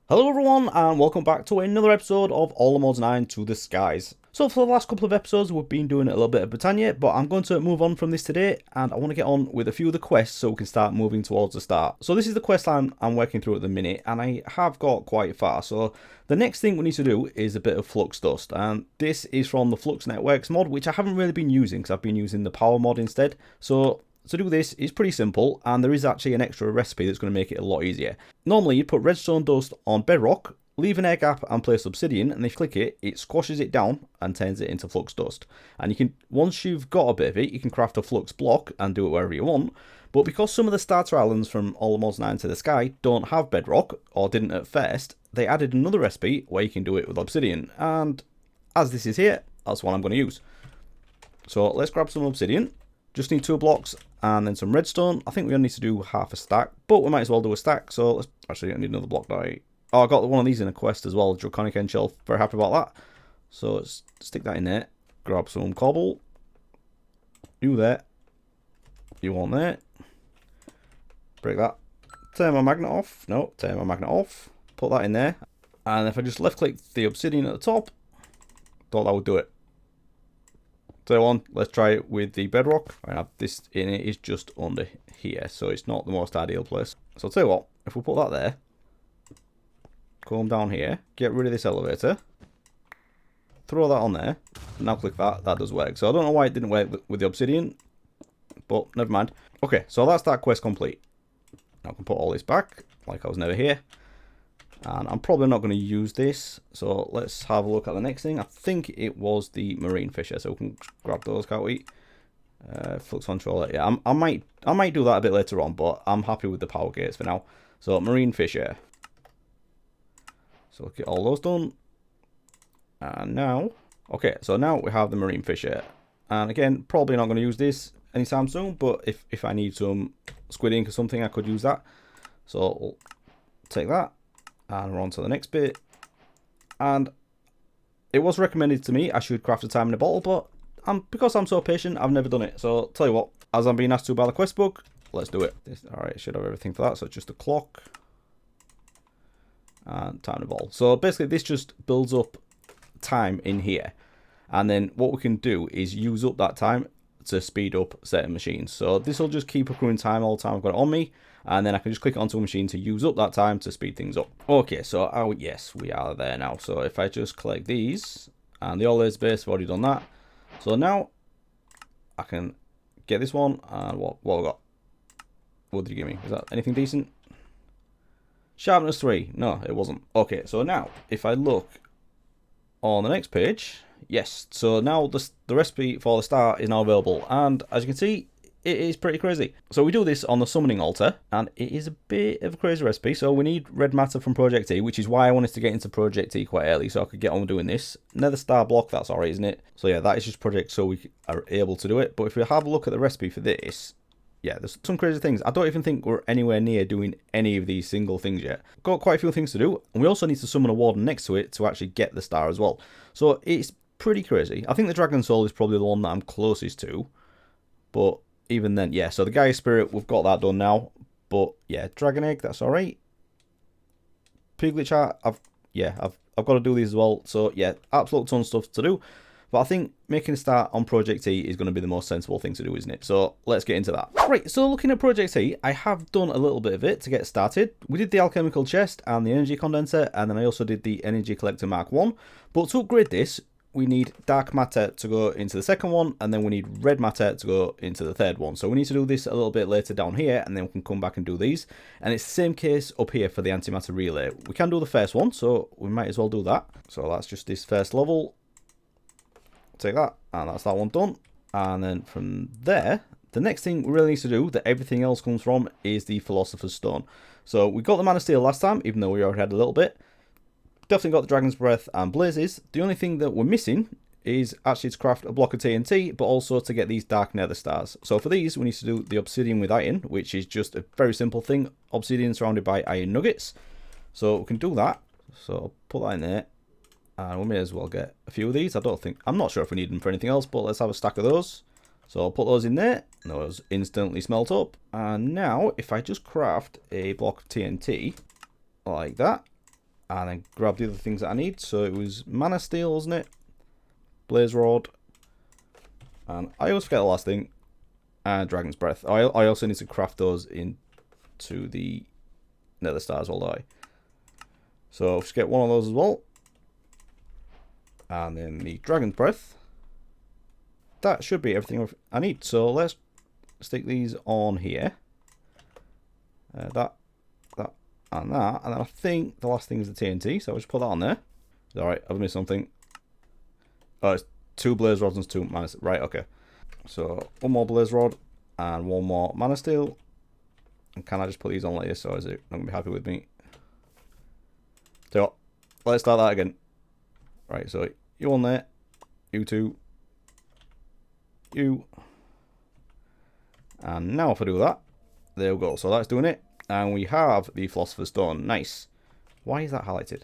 Hello everyone and welcome back to another episode of All the Mods 9 to the Skies. So for the last couple of episodes we've been doing a little bit of Britannia, but I'm going to move on from this today and I want to get on with a few of the quests so we can start moving towards the start. So this is the quest line I'm working through at the minute and I have got quite far. So the next thing we need to do is a bit of flux dust, and this is from the Flux Networks mod, which I haven't really been using because I've been using the power mod instead. So to do this is pretty simple, and there is actually an extra recipe that's going to make it a lot easier. Normally you'd put redstone dust on bedrock, leave an air gap and place obsidian, and if you click it, it squashes it down and turns it into flux dust. And you can, once you've got a bit of it, you can craft a flux block and do it wherever you want. But because some of the starter islands from All the Mods 9 to the Sky don't have bedrock, or didn't at first, they added another recipe where you can do it with obsidian. And as this is here, that's what I'm going to use. So let's grab some obsidian. Just need 2 blocks and then some redstone. I think we only need to do half a stack, but we might as well do a stack. So let's actually need another block now. Oh, I got one of these in a quest as well, Draconic End Shell. Very happy about that. So let's stick that in there. Grab some cobble. You there. You want there. Break that. Turn my magnet off. No, turn my magnet off. Put that in there. And if I just left click the obsidian at the top, thought that would do it. So on, let's try it with the bedrock. I have this in it is just under here, so it's not the most ideal place. So I'll tell you what, if we put that there, come down here, get rid of this elevator, throw that on there, now click that, that does work. So I don't know why it didn't work with the obsidian, but never mind. Okay, so that's that quest complete. Now I can put all this back, like I was never here. And I'm probably not going to use this, so let's have a look at the next thing. I think it was the marine fisher, so we can grab those, can't we? Flux controller, yeah, I might do that a bit later on, but I'm happy with the power gates for now. So marine fisher, so get all those done. And now, okay, so now we have the marine fisher, and again, probably not going to use this anytime soon, but if I need some squid ink or something, I could use that. So we'll take that. And we're on to the next bit. And it was recommended to me I should craft a time in a bottle, but because I'm so patient, I've never done it. So tell you what, as I'm being asked to by the quest book, let's do it. Alright, should have everything for that. So it's just a clock and time in a bottle. So basically this just builds up time in here. And then what we can do is use up that time to speed up certain machines. So this will just keep accruing time all the time I've got it on me. And then I can just click onto a machine to use up that time to speed things up. Okay, so yes, we are there now. So if I just collect these, and the all-layer base, I've already done that. So now I can get this one, and what have I got? What did you give me? Is that anything decent? Sharpness 3. No, it wasn't. Okay, so now if I look on the next page, yes. So now the recipe for the star is now available, and as you can see, it is pretty crazy. So we do this on the summoning altar, and it is a bit of a crazy recipe. So we need red matter from ProjectE, which is why I wanted to get into ProjectE quite early, so I could get on doing this. Nether star block, that's alright, isn't it? So yeah, that is just project so we are able to do it. But if we have a look at the recipe for this, yeah, there's some crazy things. I don't even think we're anywhere near doing any of these single things yet. Got quite a few things to do, and we also need to summon a warden next to it to actually get the star as well. So it's pretty crazy. I think the dragon soul is probably the one that I'm closest to, but even then, yeah, so the Gaia Spirit, we've got that done now. But yeah, Dragon Egg, that's alright. Piglet Heart, I've got to do these as well. So yeah, absolute ton of stuff to do. But I think making a start on ProjectE is going to be the most sensible thing to do, isn't it? So let's get into that. Right, so looking at ProjectE, I have done a little bit of it to get started. We did the alchemical chest and the energy condenser, and then I also did the energy collector Mark 1. But to upgrade this, we need dark matter to go into the second one, and then we need red matter to go into the third one. So we need to do this a little bit later down here, and then we can come back and do these. And it's the same case up here for the antimatter relay. We can do the first one, so we might as well do that. So that's just this first level. Take that, and that's that one done. And then from there, the next thing we really need to do, that everything else comes from, is the Philosopher's Stone. So we got the Man of Steel last time, even though we already had a little bit. Definitely got the Dragon's Breath and Blazes. The only thing that we're missing is actually to craft a block of TNT, but also to get these Dark Nether Stars. So for these, we need to do the Obsidian with Iron, which is just a very simple thing. Obsidian surrounded by Iron Nuggets. So we can do that. So I'll put that in there. And we may as well get a few of these. I'm not sure if we need them for anything else, but let's have a stack of those. So I'll put those in there. Those instantly smelt up. And now, if I just craft a block of TNT, like that. and then grab the other things that I need. So it was mana steel, wasn't it? Blaze rod, and I always forget the last thing. And dragon's breath. I also need to craft those into the nether star as well, don't I? So I'll just get one of those as well. And then the dragon's breath. That should be everything I need. So let's stick these on here. That, and that. And then I think the last thing is the TNT. So I'll just put that on there. Alright, I've missed something. Oh, it's 2 blaze rods and 2 mana steel. Right, okay. So 1 more blaze rod and 1 more mana steel. And can I just put these on like this, or is it not going to be happy with me? So let's start that again. Right, so you on there, you 2, you. And now if I do that, there we go. So that's doing it. And we have the Philosopher's Stone. Nice. Why is that highlighted?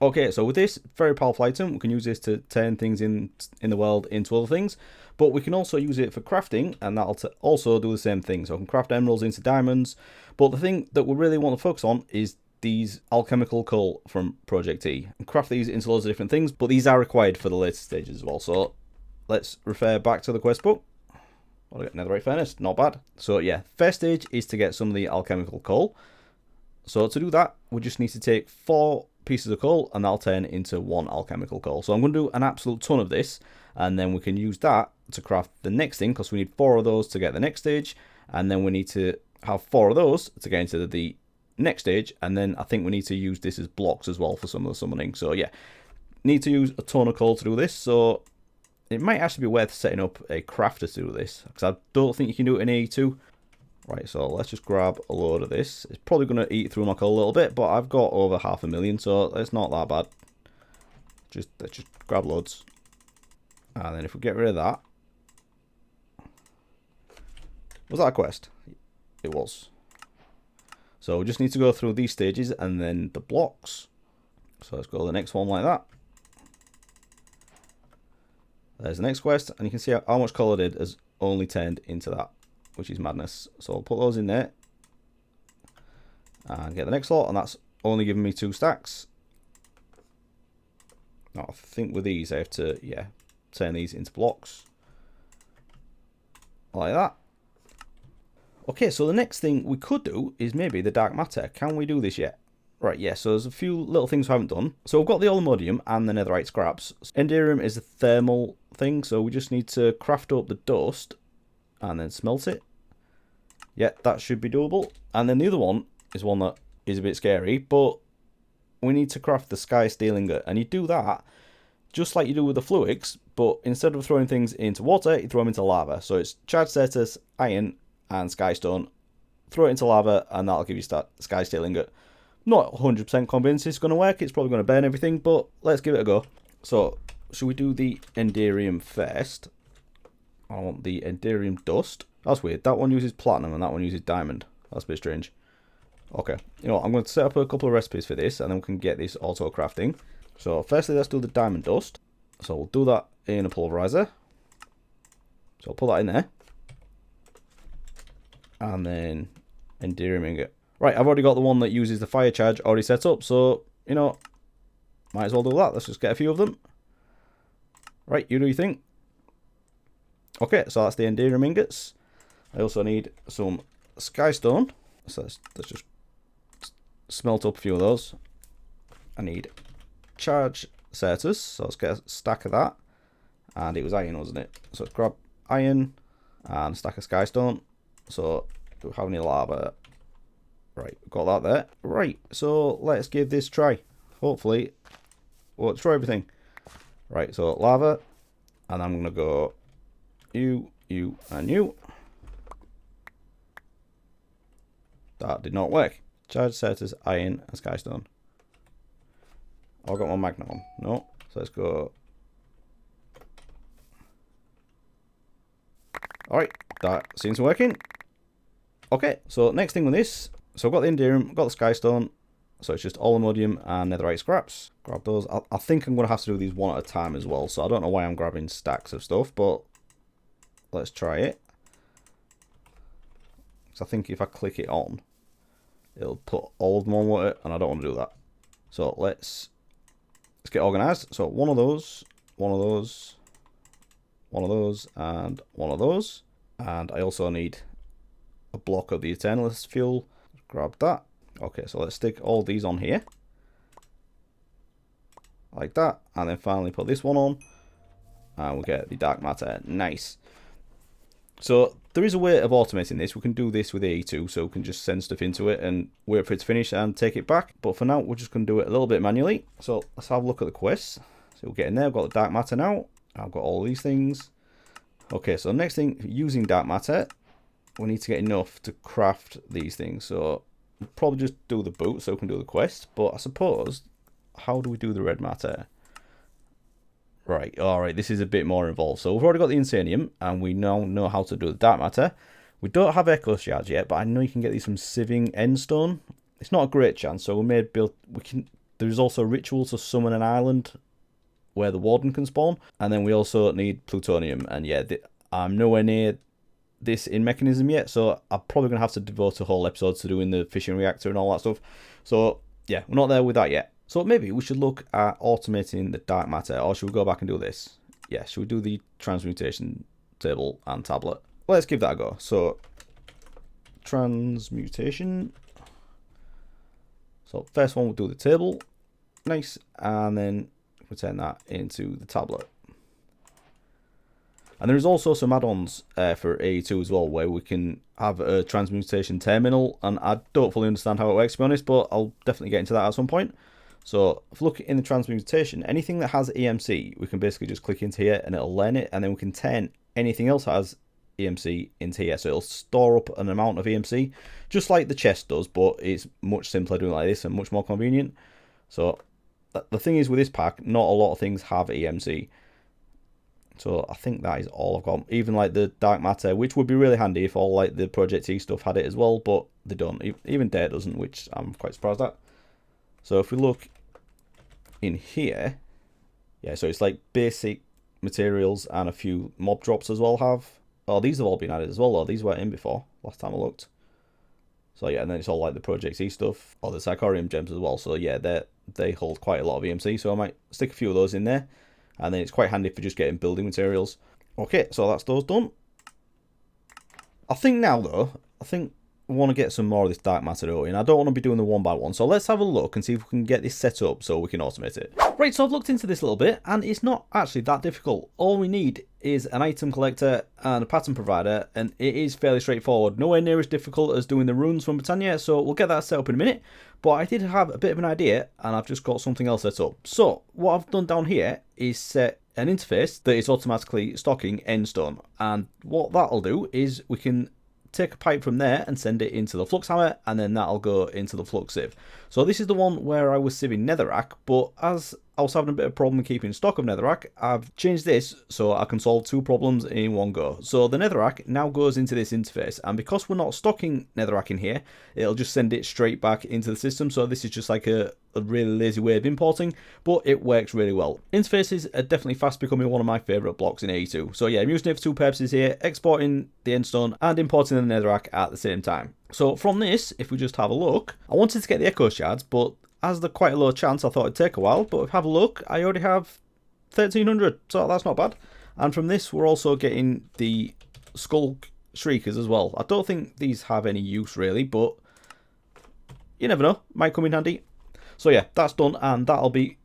Okay, so with this very powerful item, we can use this to turn things in the world into other things, but we can also use it for crafting, and that'll also do the same thing. So I can craft emeralds into diamonds, but the thing that we really want to focus on is these alchemical coal from ProjectE, and craft these into loads of different things, but these are required for the later stages as well. So let's refer back to the quest book. Oh, netherite furnace, not bad. So yeah, first stage is to get some of the alchemical coal. So to do that, we just need to take 4 pieces of coal, and that'll turn into 1 alchemical coal. So I'm going to do an absolute ton of this, and then we can use that to craft the next thing, because we need 4 of those to get the next stage, and then we need to have 4 of those to get into the next stage, and then I think we need to use this as blocks as well for some of the summoning. So yeah, need to use a ton of coal to do this, so it might actually be worth setting up a crafter to do this, because I don't think you can do it in AE2. Right, so let's just grab a load of this. It's probably going to eat through my coal a little bit, but I've got over 500,000, so it's not that bad. Let's just grab loads. And then if we get rid of that... Was that a quest? It was. So we just need to go through these stages and then the blocks. So let's go to the next one like that. There's the next quest, and you can see how much coal I did has only turned into that, which is madness. So I'll put those in there and get the next lot, and that's only giving me 2 stacks. Now I think with these I have to, yeah, turn these into blocks like that. Okay, so the next thing we could do is maybe the dark matter. Can we do this yet? Right, yeah, so there's a few little things we haven't done. So we've got the aluminium and the netherite scraps. Enderium is a thermal thing, so we just need to craft up the dust and then smelt it. Yeah, that should be doable. And then the other one is one that is a bit scary, but we need to craft the sky steel ingot. And you do that just like you do with the fluids, but instead of throwing things into water, you throw them into lava. So it's charged Certus, iron, and skystone. Throw it into lava, and that'll give you sky steel ingot. Not 100% convinced it's going to work. It's probably going to burn everything, but let's give it a go. So, should we do the Enderium first? I want the Enderium dust. That's weird. That one uses platinum and that one uses diamond. That's a bit strange. Okay. You know what? I'm going to set up a couple of recipes for this, and then we can get this auto crafting. So, firstly, let's do the diamond dust. So, we'll do that in a pulverizer. So, I'll put that in there. And then Enderium ingot. Right, I've already got the one that uses the fire charge already set up, so, you know, might as well do that. Let's just get a few of them. Right, you do your thing. Okay, so that's the Enderium ingots. I also need some skystone, so let's just smelt up a few of those. I need charge Certus, so let's get a stack of that. And it was iron, wasn't it? So let's grab iron and a stack of skystone. So, do we have any lava? Right, got that there. Right, so let's give this a try. Hopefully, we'll try everything. Right, so lava, and I'm going to go you, and you. That did not work. Charge Certus, iron, and skystone. Oh, I got my magnet on. No, so let's go. Alright, that seems working. Okay, so next thing with this. So I've got the Enderium, got the skystone, so it's just aluminium and netherite scraps. Grab those. I think I'm going to have to do these one at a time as well, so I don't know why I'm grabbing stacks of stuff, but let's try it. So I think if I click it on, it'll put all of them on water, and I don't want to do that. So let's get organized. So one of those, one of those, one of those, and one of those. And I also need a block of the Eternalist fuel. Grab that. Okay, so let's stick all these on here. Like that. And then finally put this one on. And we'll get the dark matter. Nice. So there is a way of automating this. We can do this with AE2, so we can just send stuff into it and wait for it to finish and take it back. But for now, we're just going to do it a little bit manually. So let's have a look at the quests. So we'll get in there. I've got the dark matter now. I've got all these things. Okay, so next thing, using dark matter, we need to get enough to craft these things. So we'll probably just do the boot so we can do the quest. But I suppose, how do we do the red matter? Right, alright, this is a bit more involved. So we've already got the Insanium, and we now know how to do the dark matter. We don't have Echo Shards yet, but I know you can get these from sieving Endstone. It's not a great chance, so we may build... There's also a ritual to summon an island where the Warden can spawn. And then we also need Plutonium, and yeah, I'm nowhere near this in mechanism yet, so I'm probably going to have to devote a whole episode to doing the fission reactor and all that stuff. So yeah, we're not there with that yet. So maybe we should look at automating the dark matter, or should we go back and do this? Yeah, should we do the transmutation table and tablet? Let's give that a go. So, transmutation. So first one we'll do the table. Nice. And then we'll turn that into the tablet. And there is also some add-ons for AE2 as well, where we can have a transmutation terminal. And I don't fully understand how it works, to be honest, but I'll definitely get into that at some point. So if we look in the transmutation, anything that has EMC, we can basically just click into here and it'll learn it, and then we can turn anything else that has EMC into here. So it'll store up an amount of EMC, just like the chest does, but it's much simpler doing it like this and much more convenient. So the thing is with this pack, not a lot of things have EMC. So I think that is all I've got. Even like the dark matter, which would be really handy if all like the ProjectE stuff had it as well, but they don't. Even Dare doesn't, which I'm quite surprised at. So if we look in here, yeah, so it's like basic materials and a few mob drops as well have. Oh, these have all been added as well, though. These weren't in before, last time I looked. So yeah, and then it's all like the ProjectE stuff, or the Psychorium gems as well. So yeah, they hold quite a lot of EMC, so I might stick a few of those in there. And then it's quite handy for just getting building materials. Okay, so that's those done. I think now, though, we want to get some more of this dark matter out, and I don't want to be doing the one by one. So let's have a look and see if we can get this set up so we can automate it. Right, so I've looked into this a little bit, and it's not actually that difficult. All we need is an item collector and a pattern provider, and it is fairly straightforward. Nowhere near as difficult as doing the runes from Britannia, so we'll get that set up in a minute. But I did have a bit of an idea, and I've just got something else set up. So what I've done down here is set an interface that is automatically stocking Endstone, and what that'll do is we can take a pipe from there and send it into the flux hammer, and then that'll go into the flux sieve. So this is the one where I was sieving netherrack, but as I was having a bit of a problem keeping stock of netherrack, I've changed this so I can solve two problems in one go. So the netherrack now goes into this interface, and because we're not stocking netherrack in here, it'll just send it straight back into the system. So this is just like a really lazy way of importing, but it works really well. Interfaces are definitely fast becoming one of my favourite blocks in AE2. So yeah, I'm using it for two purposes here, exporting the endstone and importing the netherrack at the same time. So from this, if we just have a look, I wanted to get the echo shards, but as they're quite a low chance, I thought it'd take a while. But if we have a look, I already have 1300, so that's not bad. And from this, we're also getting the skull shriekers as well. I don't think these have any use really, but you never know, might come in handy. So yeah, that's done, and that'll be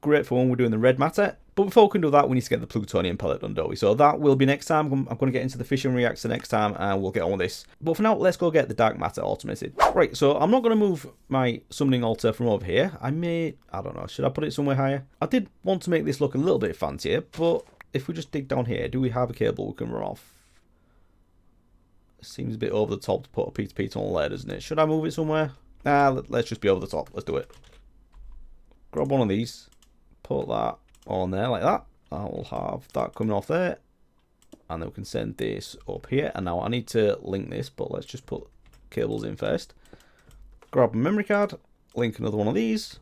great for when we're doing the red matter. But before we can do that, we need to get the plutonium pellet done, don't we? So that will be next time. I'm going to get into the fission reactor next time, and we'll get on with this. But for now, let's go get the dark matter automated. Right, so I'm not going to move my summoning altar from over here. I don't know, should I put it somewhere higher? I did want to make this look a little bit fancier, but if we just dig down here, do we have a cable we can run off? Seems a bit over the top to put a P2P tunnel there, doesn't it? Should I move it somewhere? Nah, let's just be over the top. Let's do it. Grab one of these, put that on there like that. I will have that coming off there, and then we can send this up here. And now I need to link this, but let's just put cables in first. Grab a memory card, link another one of these,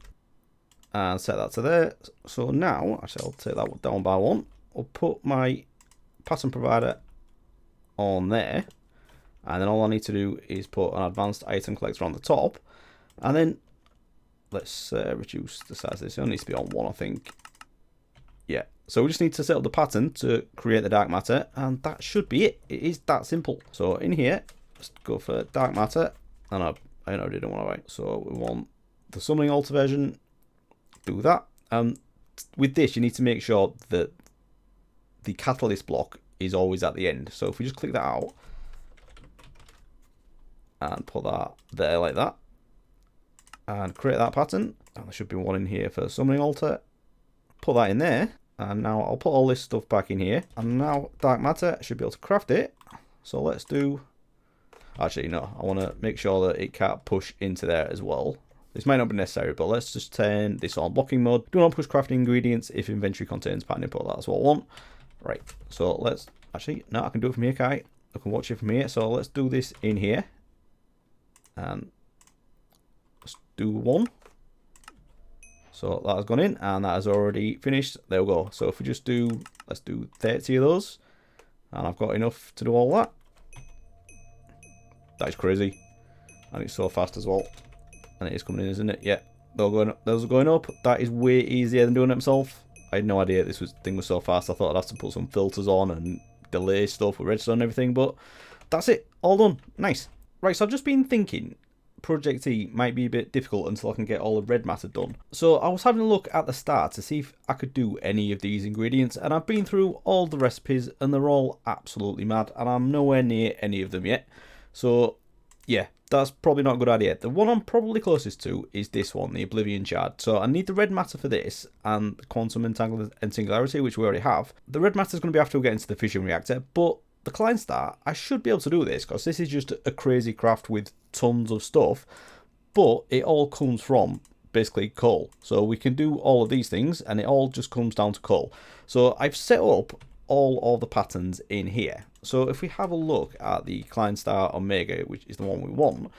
and set that to there. So now, actually I'll take that down by one. I'll put my pattern provider on there, and then all I need to do is put an advanced item collector on the top, and then let's reduce the size of this. It only needs to be on 1, I think. Yeah, so we just need to set up the pattern to create the dark matter, and that should be it. It is that simple. So in here, let's go for dark matter, and I know I didn't want to write. So we want the summoning altar version, do that. With this, you need to make sure that the catalyst block is always at the end. So if we just click that out, and put that there like that, and create that pattern, and there should be one in here for summoning altar. Put that in there, and now I'll put all this stuff back in here, and now dark matter should be able to craft it. So let's do, actually no, I want to make sure that it can't push into there as well. This might not be necessary, but let's just turn this on blocking mode. Do not push crafting ingredients if inventory contains pattern input. That's what I want. Right, so let's, actually no, I can do it from here, can't I? I can watch it from here. So let's do this in here, and let's do 1. So that has gone in, and that has already finished. There we go. So if we just do, let's do 30 of those, and I've got enough to do all that. That is crazy, and it's so fast as well. And it is coming in, isn't it? Yeah, those are going up. That is way easier than doing it myself. I had no idea this thing was so fast. I thought I'd have to put some filters on and delay stuff with redstone and everything, but that's it. All done. Nice. Right, so I've just been thinking, ProjectE might be a bit difficult until I can get all the red matter done. So I was having a look at the start to see if I could do any of these ingredients, and I've been through all the recipes and they're all absolutely mad, and I'm nowhere near any of them yet. So yeah, that's probably not a good idea. The one I'm probably closest to is this one, the Oblivion Shard. So I need the red matter for this, and quantum entanglement and singularity, which we already have. The red matter is going to be after we get into the fission reactor, but the Klein Star, I should be able to do this, because this is just a crazy craft with tons of stuff, but it all comes from basically coal. So we can do all of these things, and it all just comes down to coal. So I've set up all of the patterns in here. So if we have a look at the Klein Star Omega, which is the one we want,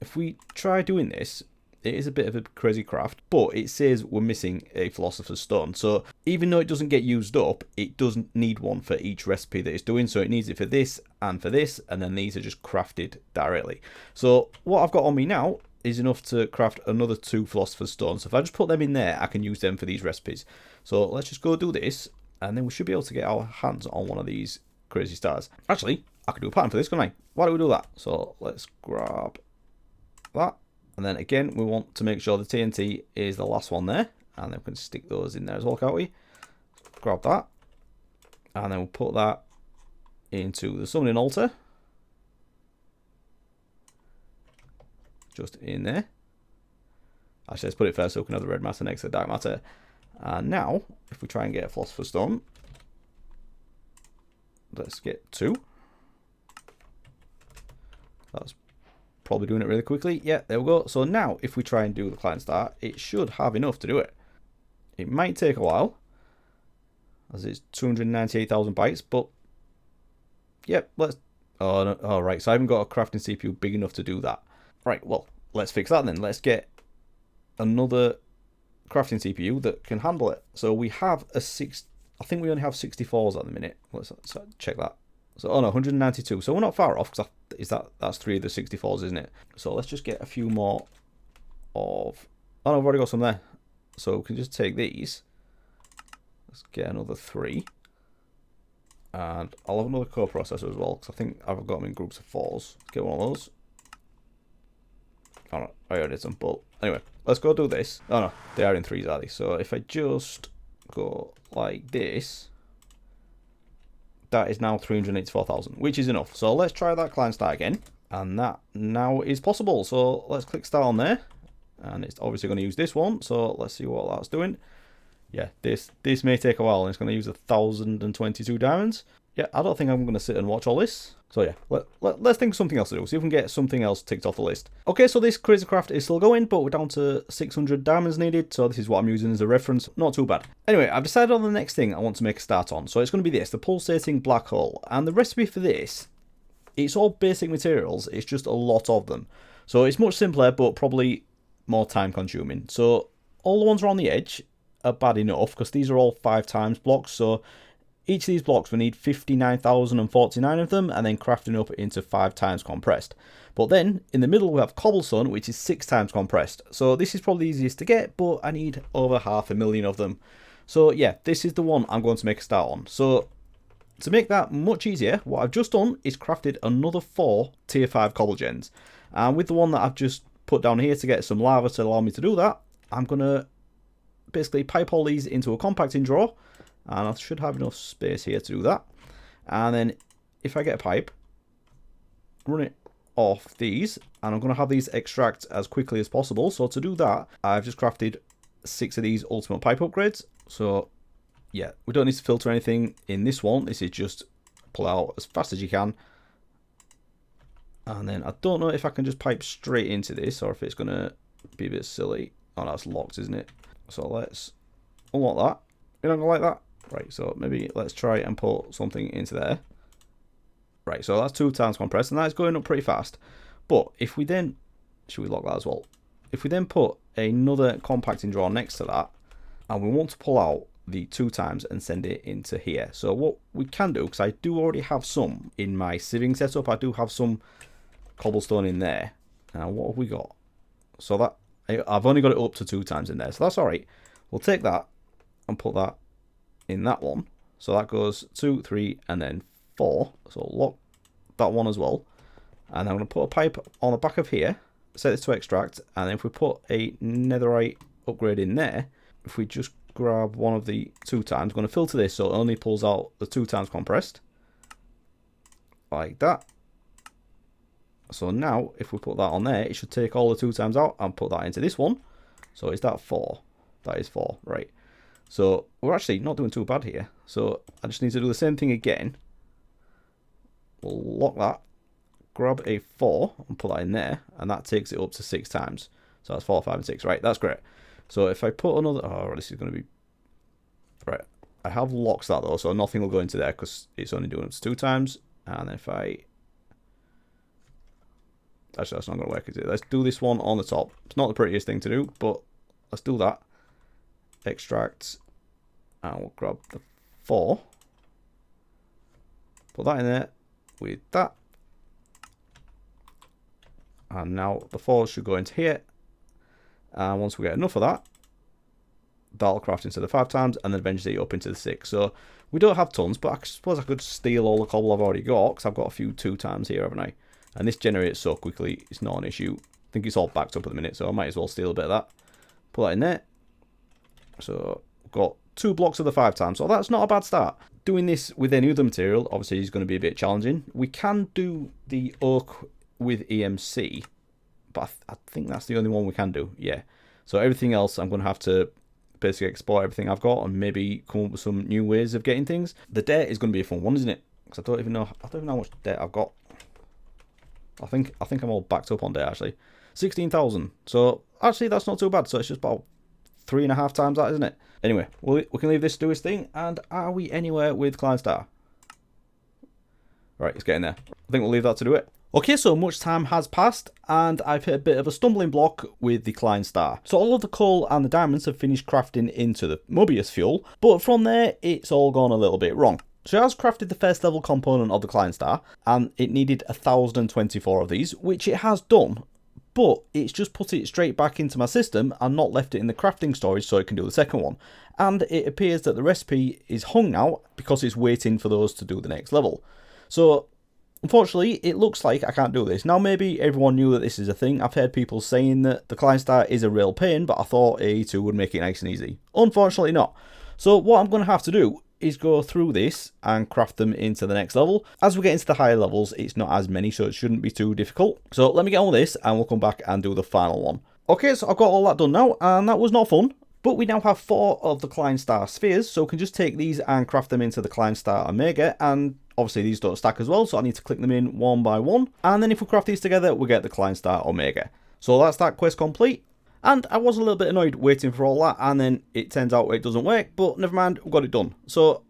if we try doing this, it is a bit of a crazy craft, but it says we're missing a Philosopher's Stone. So even though it doesn't get used up, it doesn't need one for each recipe that it's doing. So it needs it for this, and then these are just crafted directly. So what I've got on me now is enough to craft another 2 Philosopher's Stones. So if I just put them in there, I can use them for these recipes. So let's just go do this, and then we should be able to get our hands on one of these crazy stars. Actually, I could do a pattern for this, couldn't I? Why don't we do that? So let's grab that. And then again, we want to make sure the TNT is the last one there. And then we can stick those in there as well, can't we? Grab that. And then we'll put that into the summoning altar. Just in there. Actually, let's put it first so we can have the red matter next to the dark matter. And now, if we try and get a Philosopher's Stone, let's get 2. That's probably doing it really quickly. Yeah, there we go. So now if we try and do the Klein Star, it should have enough to do it. It might take a while, as it's 298,000 bytes, but yep, let's, oh, no, oh right, so I haven't got a crafting CPU big enough to do that. Right, well, let's fix that then. Let's get another crafting CPU that can handle it. So we have a I think we only have 64s at the minute. Let's check that. So, oh no, 192. So we're not far off, because that's 3 of the 64s, isn't it? So let's just get a few more of, oh no, I've already got some there. So we can just take these. Let's get another 3. And I'll have another coprocessor as well, because I think I've got them in groups of 4s. Let's get one of those. Oh no, I already did some, but anyway, let's go do this. Oh no, they are in 3s, are they? So if I just go like this, that is now 384,000, which is enough. So let's try that Klein Star again, and that now is possible. So let's click start on there, and it's obviously going to use this one. So let's see what that's doing. Yeah, this may take a while, and it's going to use 1,022 diamonds. Yeah, I don't think I'm going to sit and watch all this. So yeah, let's think of something else to do. See if we can get something else ticked off the list. Okay, so this crazy craft is still going, but we're down to 600 diamonds needed. So this is what I'm using as a reference. Not too bad. Anyway, I've decided on the next thing I want to make a start on. So it's going to be this, the pulsating black hole. And the recipe for this, it's all basic materials. It's just a lot of them. So it's much simpler, but probably more time consuming. So all the ones around the edge are bad enough, because these are all 5 times blocks. So Each of these blocks we need 59,049 of them, and then crafting up into 5 times compressed. But then in the middle we have cobblestone, which is 6 times compressed. So this is probably the easiest to get, but I need over 500,000 of them. So yeah, this is the one I'm going to make a start on. So to make that much easier, what I've just done is crafted another 4 tier 5 cobble gens. And with the one that I've just put down here to get some lava to allow me to do that, I'm going to basically pipe all these into a compacting drawer. And I should have enough space here to do that. And then if I get a pipe, run it off these, and I'm going to have these extract as quickly as possible. So to do that, I've just crafted 6 of these ultimate pipe upgrades. So yeah, we don't need to filter anything in this one. This is just pull out as fast as you can. And then I don't know if I can just pipe straight into this or if it's going to be a bit silly. Oh, that's locked, isn't it? So let's unlock that. You're not going to like that? Right, so maybe let's try and put something into there. Right, so that's 2 times compressed, and that's going up pretty fast. But if we then, should we lock that as well? If we then put another compacting drawer next to that, and we want to pull out the 2 times and send it into here. So what we can do, because I do already have some in my sieving setup, I do have some cobblestone in there. Now what have we got? So that, I've only got it up to 2 times in there, so that's alright. We'll take that and put that in that one. So that goes 2, 3, and then 4. So lock that one as well. And I'm going to put a pipe on the back of here, set this to extract, and then if we put a netherite upgrade in there, if we just grab one of the 2 times, I'm going to filter this so it only pulls out the 2 times compressed. Like that. So now if we put that on there, it should take all the 2 times out and put that into this one. So is that 4? That is 4, right. So we're actually not doing too bad here. So I just need to do the same thing again. We'll lock that, grab a 4 and put that in there, and that takes it up to 6 times. So that's 4, 5, and 6. Right, that's great. So if I put another, oh, this is going to be, right. I have locked that though, so nothing will go into there because it's only doing it to 2 times. And if I, actually that's not going to work, is it? Let's do this one on the top. It's not the prettiest thing to do, but let's do that. Extract, and we'll grab the 4, put that in there with that, and now the 4 should go into here, and once we get enough of that, that'll craft into the 5 times and then eventually up into the 6. So we don't have tons, but I suppose I could steal all the cobble I've already got because I've got a few 2 times here, haven't I? And this generates so quickly, it's not an issue. I think it's all backed up at the minute, so I might as well steal a bit of that, put that in there. So we've got 2 blocks of the 5 times, so that's not a bad start. Doing this with any other material obviously is going to be a bit challenging. We can do the oak with EMC, but I think that's the only one we can do, yeah. So everything else I'm going to have to basically export everything I've got and maybe come up with some new ways of getting things. The debt is going to be a fun one, isn't it? Because I don't even know how much debt I've got. I think I'm all backed up on debt actually. 16,000. So actually that's not too bad. So it's just about 3.5 times that, isn't it? Anyway, we can leave this to do its thing. And are we anywhere with Client Star? Right, it's getting there. I think we'll leave that to do it. Okay, so much time has passed and I've hit a bit of a stumbling block with the Client Star. So all of the coal and the diamonds have finished crafting into the Mobius fuel, but from there it's all gone a little bit wrong. So I has crafted the first level component of the Client Star and it needed 1,024 of these, which it has done. But it's just put it straight back into my system and not left it in the crafting storage so it can do the second one. And it appears that the recipe is hung now because it's waiting for those to do the next level. So unfortunately, it looks like I can't do this. Now maybe everyone knew that this is a thing. I've heard people saying that the Client Star is a real pain, but I thought AE2 would make it nice and easy. Unfortunately not. So what I'm going to have to do is go through this and craft them into the next level. As we get into the higher levels, it's not as many, so it shouldn't be too difficult. So let me get on with this and we'll come back and do the final one. Okay, so I've got all that done now and that was not fun. But we now have 4 of the Client Star spheres, so we can just take these and craft them into the Client Star Omega, and obviously these don't stack as well, so I need to click them in one by one. And then if we craft these together, we get the Client Star Omega. So that's that quest complete. And I was a little bit annoyed waiting for all that, and then it turns out it doesn't work, but never mind, we got it done. So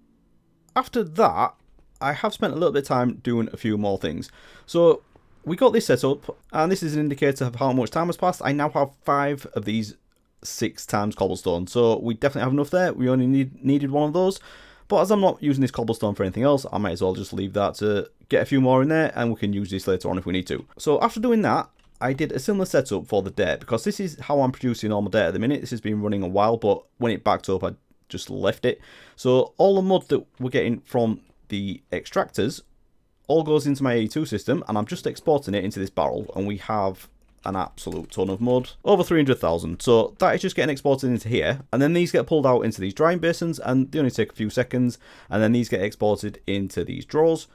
after that, I have spent a little bit of time doing a few more things. So we got this set up, and this is an indicator of how much time has passed. I now have 5 of these 6 times cobblestone, so we definitely have enough there. We only needed one of those. But But as I'm not using this cobblestone for anything else, I might as well just leave that to get a few more in there, and we can use this later on if we need to. So after doing that, I did a similar setup for the dirt, because this is how I'm producing all my dirt at the minute. This has been running a while, but when it backed up, I just left it. So all the mud that we're getting from the extractors all goes into my AE2 system, and I'm just exporting it into this barrel, and we have an absolute ton of mud, over 300,000. So that is just getting exported into here, and then these get pulled out into these drying basins, and they only take a few seconds, and then these get exported into these drawers,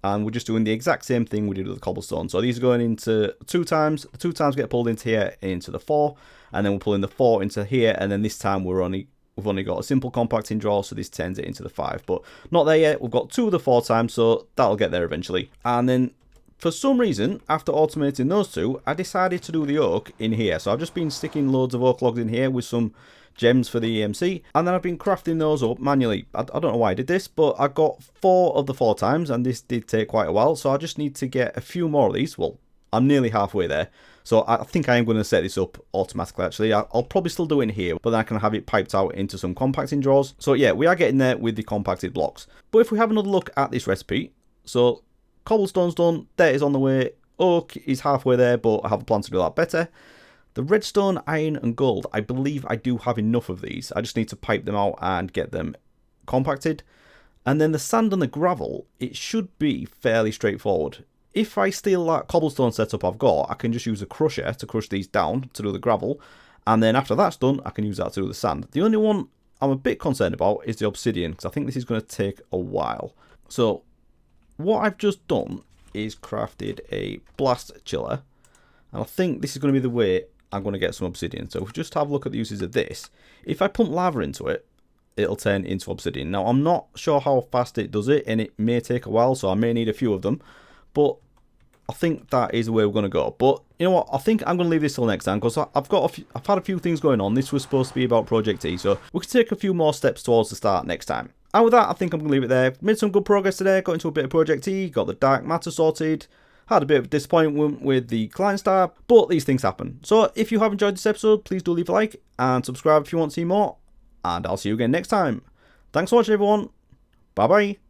and we're just doing the exact same thing we did with the cobblestone. So these are going into 2 times, the 2 times get pulled into here, into the 4, and then we're pulling the 4 into here, and then this time we've only got a simple compacting drawer, so this turns it into the 5, but not there yet. We've got 2 of the 4 times, so that'll get there eventually. And then for some reason, after automating those 2, I decided to do the oak in here. So I've just been sticking loads of oak logs in here with some gems for the EMC, and then I've been crafting those up manually. I don't know why I did this, but I got 4 of the 4 times, and this did take quite a while, so I just need to get a few more of these. Well, I'm nearly halfway there. So I think I am going to set this up automatically, actually. I'll probably still do it in here, but then I can have it piped out into some compacting drawers. So yeah, we are getting there with the compacted blocks. But if we have another look at this recipe, so cobblestone's done, dirt is on the way, oak is halfway there, but I have a plan to do that better. The redstone, iron and gold, I believe I do have enough of these. I just need to pipe them out and get them compacted. And then the sand and the gravel, it should be fairly straightforward. If I steal that cobblestone setup I've got, I can just use a crusher to crush these down to do the gravel. And then after that's done, I can use that to do the sand. The only one I'm a bit concerned about is the obsidian, because I think this is going to take a while. So what I've just done is crafted a blast chiller. And I think this is going to be the way I'm going to get some obsidian. So if we just have a look at the uses of this. If I pump lava into it, it'll turn into obsidian. Now, I'm not sure how fast it does it, and it may take a while, so I may need a few of them. But I think that is the way we're going to go. But you know what? I think I'm going to leave this till next time, because I've had a few things going on. This was supposed to be about ProjectE, so we can take a few more steps towards the start next time. And with that, I think I'm going to leave it there. Made some good progress today. Got into a bit of ProjectE, got the dark matter sorted. Had a bit of disappointment with the client star, but these things happen. So if you have enjoyed this episode, please do leave a like and subscribe if you want to see more. And I'll see you again next time. Thanks for watching, everyone. Bye bye.